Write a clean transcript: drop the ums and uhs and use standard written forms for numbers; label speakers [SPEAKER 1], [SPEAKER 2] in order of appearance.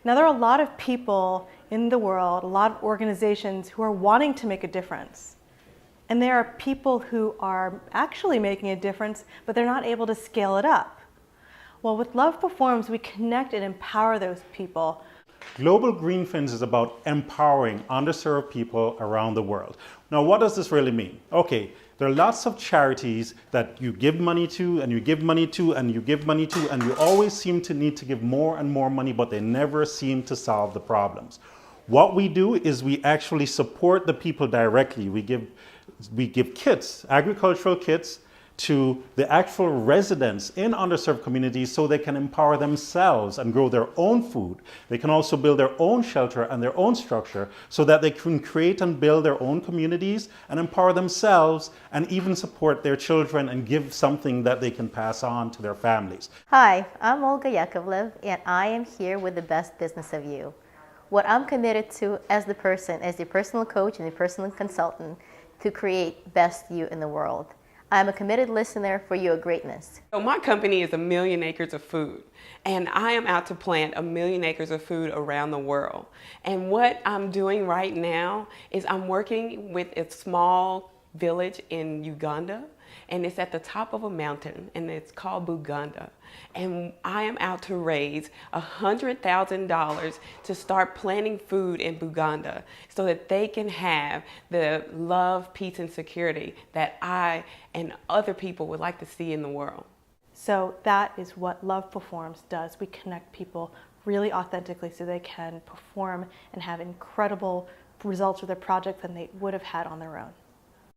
[SPEAKER 1] Now, there are a lot of people in the world, a lot of organizations who are wanting to make a difference. And there are people who are actually making a difference, but they're not able to scale it up. Well, with Love Performs, we connect and empower those people.
[SPEAKER 2] Global Greenfins is about empowering underserved people around the world. Now, what does this really mean? Okay, there are lots of charities that you give money to, and you give money to, and you give money to, and you always seem to need to give more and more money, but they never seem to solve the problems. What we do is we actually support the people directly. We give kits, agricultural kits, to the actual residents in underserved communities so they can empower themselves and grow their own food. They can also build their own shelter and their own structure so that they can create and build their own communities and empower themselves and even support their children and give something that they can pass on to their families.
[SPEAKER 3] Hi, I'm Olga Yakovlev, and I am here with the best business of you. What I'm committed to as your personal coach and your personal consultant, to create best you in the world. I'm a committed listener for your greatness.
[SPEAKER 4] So my company is 1,000,000 Acres of Food, and I am out to plant 1,000,000 acres of food around the world. And what I'm doing right now is I'm working with a small village in Uganda, and it's at the top of a mountain, and it's called Buganda. And I am out to raise $100,000 to start planting food in Buganda so that they can have the love, peace, and security that I and other people would like to see in the world.
[SPEAKER 1] So that is what Love Performs does. We connect people really authentically so they can perform and have incredible results with their projects than they would have had on their own.